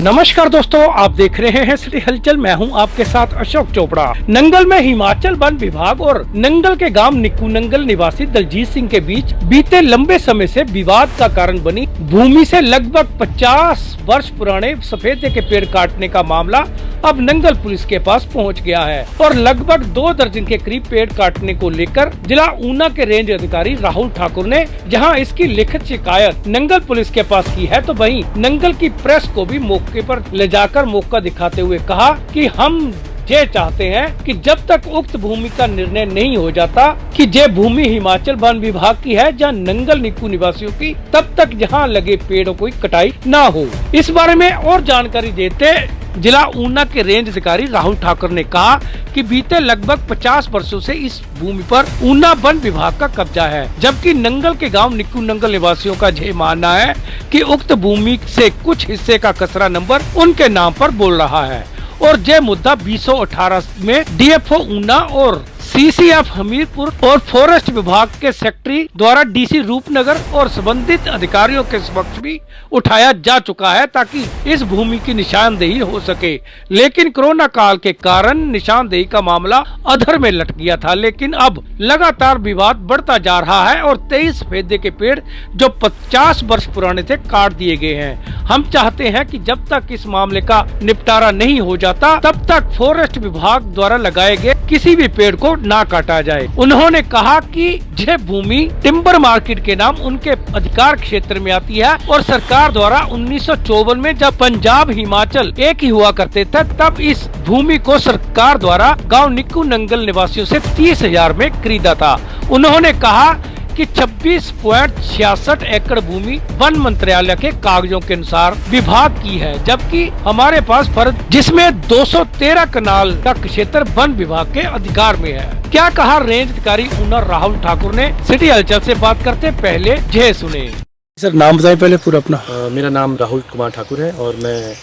नमस्कार दोस्तों, आप देख रहे हैं सिटी हलचल। मैं हूं आपके साथ अशोक चोपड़ा। नंगल में हिमाचल वन विभाग और नंगल के गांव निक्कू नंगल निवासी दलजीत सिंह के बीच बीते लंबे समय से विवाद का कारण बनी भूमि से लगभग 50 वर्ष पुराने सफेदे के पेड़ काटने का मामला अब नंगल पुलिस के पास पहुंच गया है और लगभग 2 दर्जन के करीब पेड़ काटने को लेकर जिला ऊना के रेंज अधिकारी राहुल ठाकुर ने जहां इसकी लिखित शिकायत नंगल पुलिस के पास की है, तो वहीं नंगल की प्रेस को भी मौके पर ले जाकर मौका दिखाते हुए कहा कि हम ये चाहते हैं कि जब तक उक्त भूमि का निर्णय नहीं हो जाता कि ये भूमि हिमाचल वन विभाग की है या नंगल निक्कू निवासियों की, तब तक यहाँ लगे पेड़ों की कटाई ना हो। इस बारे में और जानकारी देते जिला ऊना के रेंज अधिकारी राहुल ठाकुर ने कहा कि बीते लगभग 50 वर्षों से इस भूमि पर ऊना वन विभाग का कब्जा है, जबकि नंगल के गांव निक्कू नंगल निवासियों का यह मानना है कि उक्त भूमि से कुछ हिस्से का कचरा नंबर उनके नाम पर बोल रहा है और यह मुद्दा 2018 में डीएफओ ऊना और सीसीएफ हमीरपुर और फॉरेस्ट विभाग के सेक्रेटरी द्वारा डीसी रूपनगर और संबंधित अधिकारियों के समक्ष भी उठाया जा चुका है ताकि इस भूमि की निशानदेही हो सके। लेकिन कोरोना काल के कारण निशानदेही का मामला अधर में लटक गया था, लेकिन अब लगातार विवाद बढ़ता जा रहा है और 23 सफेदे के पेड़ जो 50 वर्ष पुराने थे काट दिए गए हैं। हम चाहते हैं कि जब तक इस मामले का निपटारा नहीं हो जाता तब तक फॉरेस्ट विभाग द्वारा लगाए गए किसी भी पेड़ को ना काटा जाए। उन्होंने कहा कि यह भूमि टिम्बर मार्केट के नाम उनके अधिकार क्षेत्र में आती है और सरकार द्वारा 1954 में जब पंजाब हिमाचल एक ही हुआ करते थे, तब इस भूमि को सरकार द्वारा गांव निक्कू नंगल निवासियों से 30,000 में खरीदा था। उन्होंने कहा कि 26.66 एकड़ भूमि वन मंत्रालय के कागजों के अनुसार विभाग की है, जबकि हमारे पास फर्द जिसमें 213 कनाल का क्षेत्र वन विभाग के अधिकार में है। क्या कहा रेंज अधिकारी ऊना राहुल ठाकुर ने? सिटी हलचल से बात करते पहले जय सुने। सर नाम बताएं पहले पूरा अपना। मेरा नाम राहुल कुमार ठाकुर है और मैं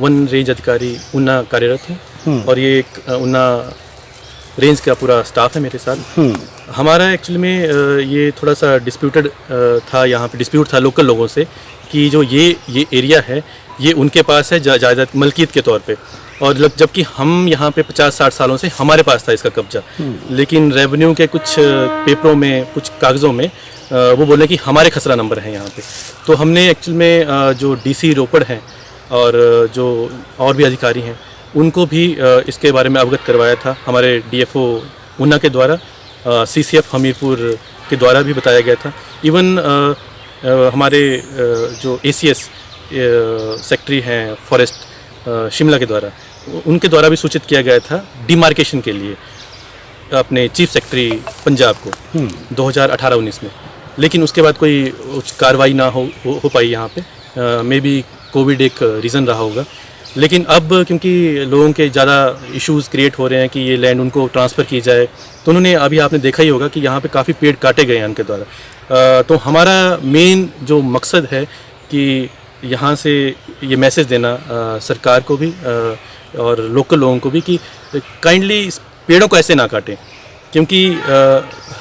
वन रेंज अधिकारी ऊना कार्यरत हूँ और ये एक ऊना रेंज का पूरा स्टाफ है मेरे साथ। हमारा एक्चुअली में ये थोड़ा सा डिस्प्यूटेड था, यहाँ पे डिस्प्यूट था लोकल लोगों से कि जो ये एरिया है ये उनके पास है जायदाद मलकियत के तौर पे, और जबकि हम यहाँ पे 50-60 सालों से हमारे पास था इसका कब्जा। लेकिन रेवेन्यू के कुछ पेपरों में, कुछ कागज़ों में वो बोले कि हमारे खसरा नंबर है यहाँ पे। तो हमने एक्चुअल में जो डीसी रोपड़ हैं और जो और भी अधिकारी हैं उनको भी इसके बारे में अवगत करवाया था। हमारे डीएफओ ऊना के द्वारा, सीसीएफ हमीरपुर के द्वारा भी बताया गया था। इवन हमारे जो एसीएस सेक्रेटरी हैं फॉरेस्ट शिमला के द्वारा, उनके द्वारा भी सूचित किया गया था डिमार्केशन के लिए अपने चीफ सेक्रेटरी पंजाब को 2018-19 में। लेकिन उसके बाद कोई कार्रवाई ना हो पाई यहाँ पे। मे बी कोविड एक रीज़न रहा होगा। लेकिन अब क्योंकि लोगों के ज़्यादा इश्यूज़ क्रिएट हो रहे हैं कि ये लैंड उनको ट्रांसफ़र की जाए, तो उन्होंने अभी आपने देखा ही होगा कि यहाँ पे काफ़ी पेड़ काटे गए हैं उनके द्वारा। तो हमारा मेन जो मकसद है कि यहाँ से ये मैसेज देना सरकार को भी और लोकल लोगों को भी कि काइंडली इस पेड़ों को ऐसे ना काटें, क्योंकि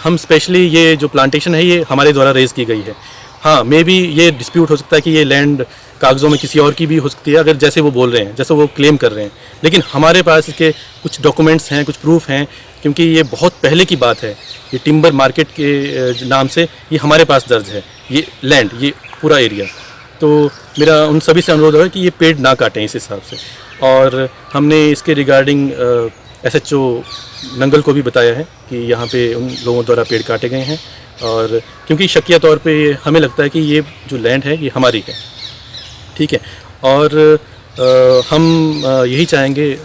हम स्पेशली ये जो प्लांटेशन है ये हमारे द्वारा रेज़ की गई है। हाँ, मे बी ये डिस्प्यूट हो सकता है कि ये लैंड कागज़ों में किसी और की भी हो सकती है, अगर जैसे वो बोल रहे हैं, जैसे वो क्लेम कर रहे हैं। लेकिन हमारे पास इसके कुछ डॉक्यूमेंट्स हैं, कुछ प्रूफ हैं, क्योंकि ये बहुत पहले की बात है। ये टिम्बर मार्केट के नाम से ये हमारे पास दर्ज है, ये लैंड, ये पूरा एरिया। तो मेरा उन सभी से अनुरोध है कि ये पेड़ ना काटें इस हिसाब से। और हमने इसके रिगार्डिंग एसएचओ नंगल को भी बताया है कि यहाँ पे उन लोगों द्वारा पेड़ काटे गए हैं, और क्योंकि शकिया तौर पे हमें लगता है कि ये जो लैंड है ये हमारी है, ठीक है। और हम यही चाहेंगे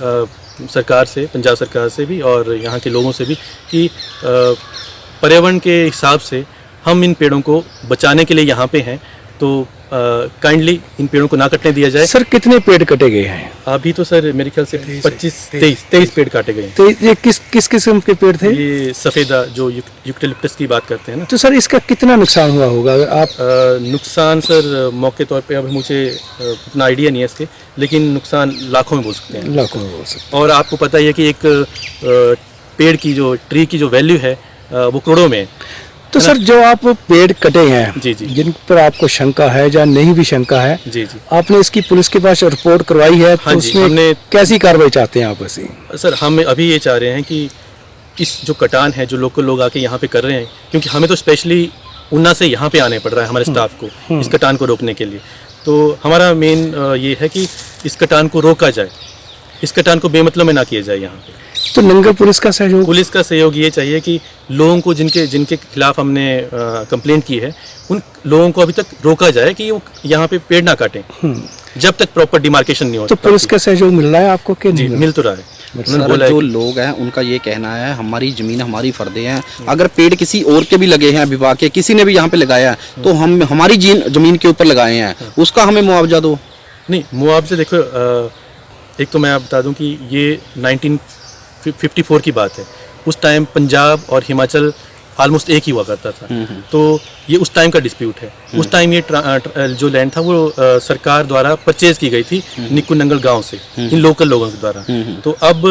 सरकार से, पंजाब सरकार से भी और यहाँ के लोगों से भी कि पर्यावरण के हिसाब से हम इन पेड़ों को बचाने के लिए यहाँ पे हैं, तो काइंडली इन पेड़ों को ना कटने दिया जाए। सर कितने पेड़ कटे गए हैं अभी? तो सर मेरे ख्याल से 23 पेड़ काटे गए हैं। तो ये किस किस्म के पेड़ थे? ये सफ़ेदा जो यूकेलिप्टस की बात करते हैं ना। तो सर इसका कितना नुकसान हुआ होगा? आप नुकसान सर मौके तौर पे अभी मुझे उतना आइडिया नहीं है इसके, लेकिन नुकसान लाखों में बोल सकते हैं। लाखों में बोल सकते हैं। और आपको पता ही है कि एक पेड़ की जो ट्री की जो वैल्यू है वो करोड़ों में है। तो सर जो आप पेड़ कटे हैं जी जी जिन पर आपको शंका है या नहीं भी शंका है, जी जी आपने इसकी पुलिस के पास रिपोर्ट करवाई है, हाँ तो जी, उसमें हमने कैसी कार्रवाई चाहते हैं आप ऐसी? सर हम अभी ये चाह रहे हैं कि इस जो कटान है जो लोकल लोग आके यहाँ पे कर रहे हैं, क्योंकि हमें तो स्पेशली ऊना से यहाँ पे आने पड़ रहा है हमारे स्टाफ को इस कटान को रोकने के लिए। तो हमारा मेन ये है कि इस कटान को रोका जाए, इस कटान को बेमतलब में ना किया जाए यहाँ पे। तो नंगल पुलिस का सहयोग? पुलिस का सहयोग ये चाहिए कि लोगों को जिनके खिलाफ हमने कंप्लेंट की है उन लोगों को अभी तक रोका जाए कि वो यहाँ पे पेड़ ना काटें जब तक प्रॉपर डिमार्केशन नहीं होता। तो पुलिस का सहयोग मिल रहा है आपको कि जी नहीं? मिल तो रहा है। उन्होंने सर बोला है जो कि लोग हैं उनका ये कहना है हमारी जमीन हमारी फर्दे हैं, अगर पेड़ किसी और के भी लगे हैं विभाग के किसी ने भी यहाँ पे लगाया है तो हम हमारी जमीन के ऊपर लगाए हैं, उसका हमें मुआवजा दो। नहीं, मुआवजे देखो एक तो मैं आप बता दूं कि ये 1954 की बात है। उस टाइम पंजाब और हिमाचल ऑलमोस्ट एक ही हुआ करता था, तो ये उस टाइम का डिस्प्यूट है। उस टाइम ये जो लैंड था वो सरकार द्वारा परचेज की गई थी निक्कू नंगल गांव से इन लोकल लोगों के द्वारा। तो अब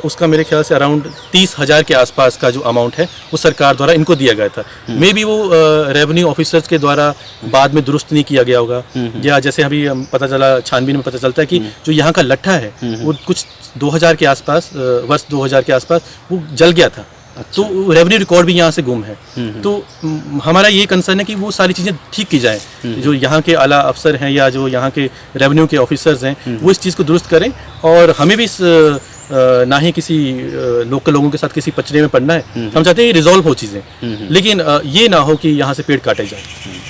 उसका मेरे ख्याल से अराउंड 30,000 के आसपास का जो अमाउंट है वो सरकार द्वारा इनको दिया गया था। मे बी वो रेवेन्यू ऑफिसर्स के द्वारा बाद में दुरुस्त नहीं किया गया होगा, या जैसे अभी पता चला छानबीन में पता चलता है कि जो यहाँ का लट्ठा है वो कुछ 2000 के आसपास वर्ष 2000 के आसपास वो जल गया था। तो रेवेन्यू रिकॉर्ड भी यहाँ से गुम है। तो हमारा ये कंसर्न है कि वो सारी चीज़ें ठीक की जाएं, जो यहाँ के आला अफसर हैं या जो यहाँ के रेवेन्यू के ऑफिसर्स हैं वो इस चीज़ को दुरुस्त करें, और हमें भी ना ही किसी लोकल लोगों के साथ किसी पचड़े में पड़ना है। हम चाहते हैं रिजॉल्व हो चीज़ें, लेकिन ये ना हो कि यहाँ से पेड़ काटे जाए।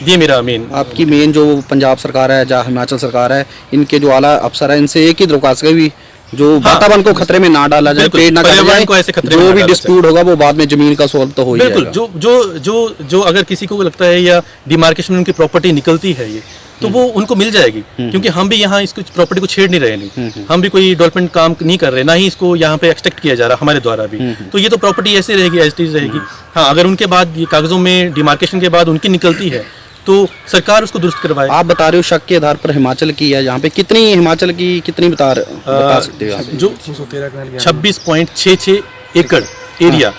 ये मेरा मेन आपकी मेन जो पंजाब सरकार है या हिमाचल सरकार है, इनके जो आला अफसर है इनसे एक ही दरख्वास्त है भी जो वातावरण को खतरे में ना डाला जाए, पेड़ ना काटा जाए, जो भी डिस्प्यूट होगा वो बाद में जमीन का सॉल्व तो हो ही जाएगा। बिल्कुल, जो अगर किसी को लगता है या डिमार्केशन में उनकी प्रॉपर्टी निकलती है ये तो वो उनको मिल जाएगी, क्योंकि हम भी यहाँ इसको प्रॉपर्टी को छेड़ नहीं रहे, नहीं हम भी कोई डेवलपमेंट काम नहीं कर रहे, ना ही इसको यहाँ पे एक्सट्रैक्ट किया जा रहा हमारे द्वारा भी। तो ये तो प्रॉपर्टी ऐसे रहेगी, एज इट इज रहेगी। हाँ, अगर उनके बाद ये कागजों में डिमार्केशन के बाद उनकी निकलती है तो सरकार उसको दुरुस्त करवाए। आप बता रहे हो शक के आधार पर हिमाचल की है, यहाँ पे कितनी हिमाचल की कितनी बता सकते हो आप? जो 26.66 एकड़ एरिया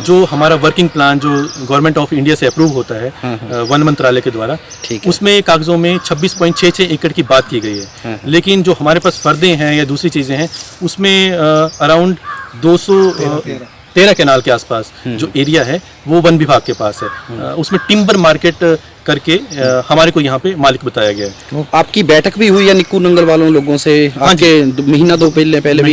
जो हमारा वर्किंग प्लान जो गवर्नमेंट ऑफ इंडिया से अप्रूव होता है वन मंत्रालय के द्वारा, उसमें कागजों में 26.66 एकड़ की बात की गई है। लेकिन जो हमारे पास फर्दे हैं या दूसरी चीज़ें हैं उसमें अराउंड 213 कैनाल के आसपास जो एरिया है वो वन विभाग के पास है। उसमें टिम्बर मार्केट करके हमारे को यहाँ पे मालिक बताया गया है। आपकी बैठक भी हुई है निक्कू नंगल वालों लोगों से? आपके महीना दो पहले पहले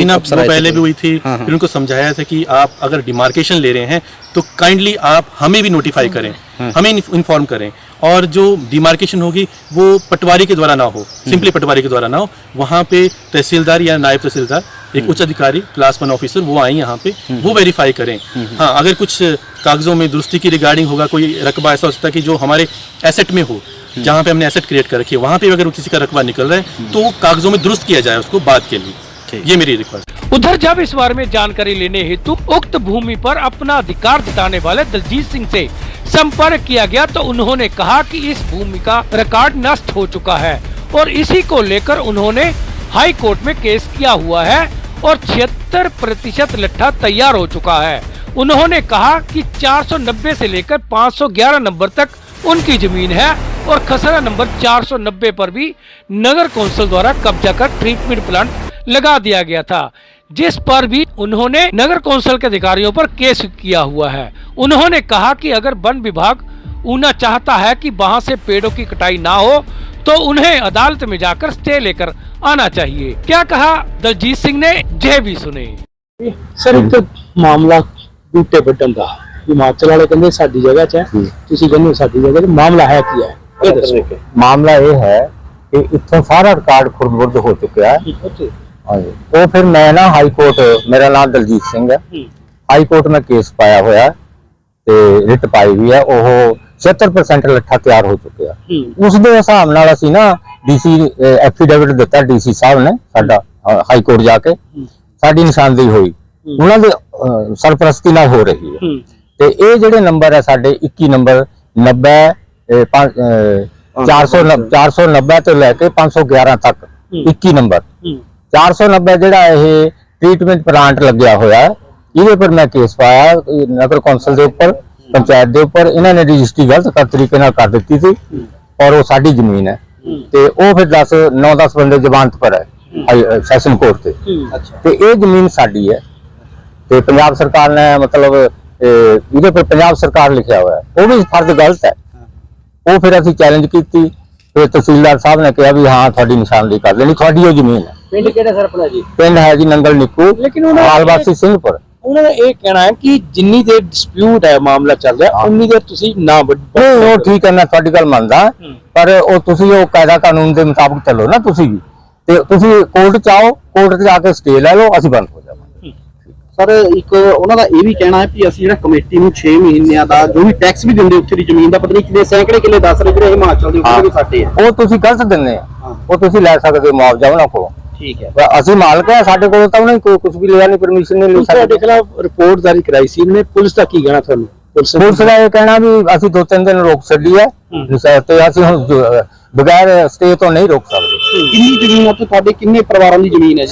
भी हुई थी। फिर उनको समझाया था कि आप अगर डिमार्केशन ले रहे हैं तो काइंडली आप हमें भी नोटिफाई करें, हमें इन्फॉर्म करें, और जो डिमार्केशन होगी वो पटवारी के द्वारा ना हो, सिंपली पटवारी के द्वारा ना हो। वहाँ पे तहसीलदार या नायब तहसीलदार, एक उच्च अधिकारी, क्लास 1 ऑफिसर वो आए यहाँ पे, वो वेरीफाई करें। हाँ, अगर कुछ कागजों में दुरुस्ती की रिगार्डिंग होगा, कोई रकबा ऐसा हो सकता है कि जो हमारे एसेट में हो, जहाँ पे हमने एसेट क्रिएट कर रखी है वहाँ पे अगर किसी का रकबा निकल रहा है तो कागजों में दुरुस्त किया जाए उसको बाद के लिए। ये मेरी रिक्वेस्ट। उधर जब इस बारे में जानकारी लेने हेतु उक्त भूमि पर अपना अधिकार जताने वाले दलजीत सिंह से संपर्क किया गया तो उन्होंने कहा कि इस भूमि का रिकॉर्ड नष्ट हो चुका है और इसी को लेकर उन्होंने हाई कोर्ट में केस किया हुआ है और 76% लट्ठा तैयार हो चुका है। उन्होंने कहा कि 490 से लेकर 511 नंबर तक उनकी जमीन है और खसरा नंबर 490 पर भी नगर कौंसिल द्वारा कब्जा कर ट्रीटमेंट प्लांट लगा दिया गया था, जिस पर भी उन्होंने नगर कौंसिल के अधिकारियों पर केस किया हुआ है। उन्होंने कहा कि अगर वन विभाग ऊना चाहता है कि वहां से पेड़ों की कटाई ना हो तो उन्हें अदालत में जाकर स्टे लेकर आना चाहिए। क्या कहा दलजीत सिंह ने, जय भी सुने। सर एक मामला बूटे ਵੱਢਣ ਦਾ ਹਿਮਾਚਲ ਵਾਲੇ ਕਹਿੰਦੇ ਸਾਡੀ ਜਗ੍ਹਾ 'ਚ ਹੈ, ਤੁਸੀਂ ਕਹਿੰਦੇ ਹੋ ਸਾਡੀ ਜਗ੍ਹਾ 'ਚ, ਮਾਮਲਾ ਹੈ ਕੀ ਹੈ ਇਹ ਦੱਸੋ। मामला ये है कि इतों सारा रिकॉर्ड खुरद हो चुका है। वो फिर मैं ना हाई कोर्ट, मेरा नाम दलजीत सिंह है, हाई कोर्ट में केस पाया हुआ है ते रिट पाई हुई है। वो 76% लट्ठा तैयार हो चुके हैं। उसके हिसाब नाल असीं ना डीसी एफिडेविट दिता, डीसी साहब ने साडा हाई कोर्ट जाके साडी निशानदेही हुई, उन्होंने सरपरस्ती नाल हो रही है। ते ये जिहड़े नंबर है साडे 21 नंबर 90 490 तो लैके 511 तक 21 नंबर 490 जिहड़ा ये ट्रीटमेंट प्लांट लग्या होया है, इहदे पर मैं केस पाया नगर कौंसल के उपर ਪੰਚਾਇਤ ਦੇ ਉੱਪਰ ਇਹਨਾਂ ਨੇ ਰਜਿਸਟਰੀ ਗਲਤ ਤਰੀਕੇ ਨਾਲ ਕਰ ਦਿੱਤੀ ਸੀ ਔਰ ਉਹ ਸਾਡੀ ਜ਼ਮੀਨ ਹੈ ਤੇ ਉਹ ਫਿਰ 9-10 ਬੰਦੇ ਜ਼ਮਾਨਤ ਪਰ ਹੈ ਸੈਸ਼ਨ ਕੋਰਟ ਤੇ ਤੇ ਇਹ ਜ਼ਮੀਨ ਸਾਡੀ ਹੈ ਤੇ ਪੰਜਾਬ ਸਰਕਾਰ ਨੇ ਮਤਲਬ ਇਹਦੇ ਪਰ ਪੰਜਾਬ ਸਰਕਾਰ ਲਿਖਿਆ ਹੋਇਆ ਹੈ, ਉਹ ਵੀ ਫਰਜ਼ ਗਲਤ ਹੈ। ਉਹ ਫਿਰ ਅਸੀਂ ਚੈਲੰਜ ਕੀਤੀ, ਫਿਰ ਤਹਿਸੀਲਦਾਰ ਸਾਹਿਬ ਨੇ ਕਿਹਾ ਵੀ ਹਾਂ ਤੁਹਾਡੀ ਨਿਸ਼ਾਨਦੇਹੀ ਕਰ ਲੈਣੀ, ਤੁਹਾਡੀ ਉਹ ਜ਼ਮੀਨ ਹੈ। ਪਿੰਡ ਕਿਹੜਾ ਸਰ ਆਪਣਾ ਜੀ? ਪਿੰਡ ਹੈ ਜੀ ਨੰਗਲ ਨਿੱਕੂ, ਲੇਕਿਨ ਉਹਨਾਂ ਆਲਵਾਸੀ ਸਿੰਘਪੁਰ। ਉਹਨਾਂ ਦਾ ਇਹ ਕਹਿਣਾ ਹੈ ਕਿ ਜਿੰਨੀ ਦੇਰ ਡਿਸਪਿਊਟ ਹੈ, ਮਾਮਲਾ ਚੱਲ ਰਿਹਾ, ਉਨੀ ਦੇਰ ਤੁਸੀਂ ਨਾ ਨਹੀਂ, ਉਹ ਠੀਕ ਹੈ, ਮੈਂ ਤੁਹਾਡੀ ਗੱਲ ਮੰਨਦਾ, ਪਰ ਉਹ ਤੁਸੀਂ ਉਹ ਕਾਇਦਾ ਕਾਨੂੰਨ ਦੇ ਮੁਤਾਬਕ ਚੱਲੋ ਨਾ, ਤੁਸੀਂ ਵੀ ਤੇ ਤੁਸੀਂ ਕੋਰਟ ਚ ਆਓ, ਕੋਰਟ ਚ ਜਾ ਕੇ ਸਟੇ ਲੈ ਲਓ, ਅਸੀਂ ਬੰਦ ਹੋ ਜਾਵਾਂਗੇ। ਸਰ ਇੱਕ ਉਹਨਾਂ ਦਾ ਇਹ ਵੀ ਕਹਿਣਾ ਹੈ ਕਿ ਅਸੀਂ ਜਿਹੜਾ ਕਮੇਟੀ ਨੂੰ 6 ਮਹੀਨਿਆਂ ਦਾ ਜੋ ਵੀ ਟੈਕਸ ਵੀ ਦਿੰਦੇ ਉੱਥੇ ਦੀ ਜ਼ਮੀਨ ਦਾ ਪਤਾ ਨਹੀਂ ਕਿੰਨੇ ਸੈਂਕੜੇ ਕਿੱਲੇ ਦੱਸ ਰਹੇ ਜਿਹੜੇ ਹਿਮਾਚਲ ਦੇ ਉੱਤੇ ਵੀ ਸਾਡੇ ਆ, ਉਹ ਤੁਸੀਂ ਗਲਤ ਦਿੰਦੇ ਆ, ਉਹ ਤੁਸੀਂ ਲੈ ਸਕਦੇ ਹੋ ਮੁਆਵਜ਼ਾ ਉਹਨਾਂ ਕੋਲ। ਠੀਕ ਹੈ, ਅਸੀਂ ਮਾਲਕ ਹੈ, ਸਾਡੇ ਕੋਲ ਤਾਂ ਉਹਨੇ ਕੁਝ ਵੀ ਲਿਆ ਨਹੀਂ, ਪਰਮਿਸ਼ਨ ਨਹੀਂ ਲਈ। ਤੁਹਾਡੇ ਖਿਲਾਫ ਰਿਪੋਰਟ ਜਾਰੀ ਕਰਾਈ ਸੀ ਇਹਨੇ, ਪੁਲਿਸ ਦਾ ਕੀ ਕਹਿਣਾ ਤੁਹਾਨੂੰ? ਪੁਲਿਸ ਦਾ ਇਹ ਕਹਿਣਾ ਵੀ ਅਸੀਂ 2-3 ਦਿਨ ਰੋਕ ਛੱਡੀ ਹੈ ਤੇ ਅਸੀਂ ਹੁਣ ਬਗੈਰ ਸਟੇ ਤੋਂ ਨਹੀਂ ਰੋਕ ਸਕਦੇ। ਕਿੰਨੀ ਜ਼ਮੀਨ ਉੱਥੇ ਤੁਹਾਡੇ ਕਿੰਨੇ ਪਰਿਵਾਰਾਂ ਦੀ ਜ਼ਮੀਨ ਹੈ?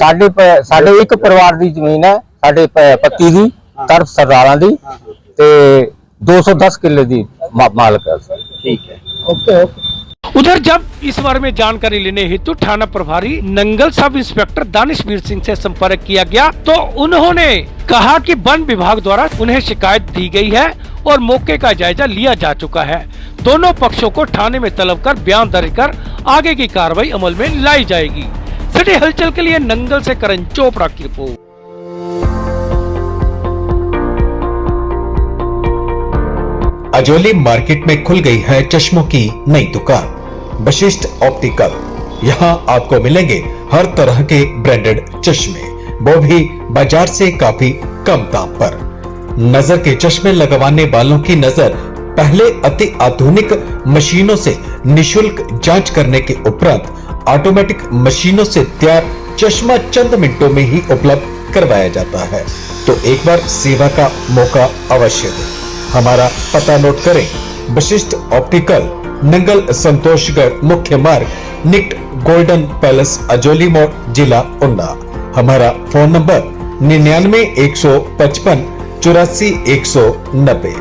ਸਾਡੇ ਇੱਕ ਪਰਿਵਾਰ ਦੀ ਜ਼ਮੀਨ ਹੈ, ਸਾਡੇ ਪੱਤੀ ਦੀ ਤਰਫ ਸਰਦਾਰਾਂ ਦੀ ਤੇ 210 किले ਦੀ मालिक है। ठीक है, ओके ओके। उधर जब इस बारे में जानकारी लेने हेतु थाना प्रभारी नंगल सब इंस्पेक्टर दानिशवीर सिंह से संपर्क किया गया तो उन्होंने कहा कि वन विभाग द्वारा उन्हें शिकायत दी गई है और मौके का जायजा लिया जा चुका है। दोनों पक्षों को थाने में तलब कर बयान दर्ज कर आगे की कार्रवाई अमल में लाई जाएगी। सिटी हलचल के लिए नंगल से करण चोपड़ा की रिपोर्ट। अजोली मार्केट में खुल गई है चश्मों की नई दुकान वशिष्ठ ऑप्टिकल। यहाँ आपको मिलेंगे हर तरह के ब्रांडेड चश्मे, वो भी बाजार से काफी कम दाम पर। नजर के चश्मे लगवाने वालों की नजर पहले अति आधुनिक मशीनों से निशुल्क जांच करने के उपरांत ऑटोमेटिक मशीनों से तैयार चश्मा चंद मिनटों में ही उपलब्ध करवाया जाता है। तो एक बार सेवा का मौका अवश्य दें। हमारा पता नोट करें, वशिष्ठ ऑप्टिकल, नंगल संतोषगढ़ मुख्य मार्ग निकट गोल्डन पैलेस अजोली मोड़, जिला उन्ना। हमारा फोन नंबर 99 155 84 190।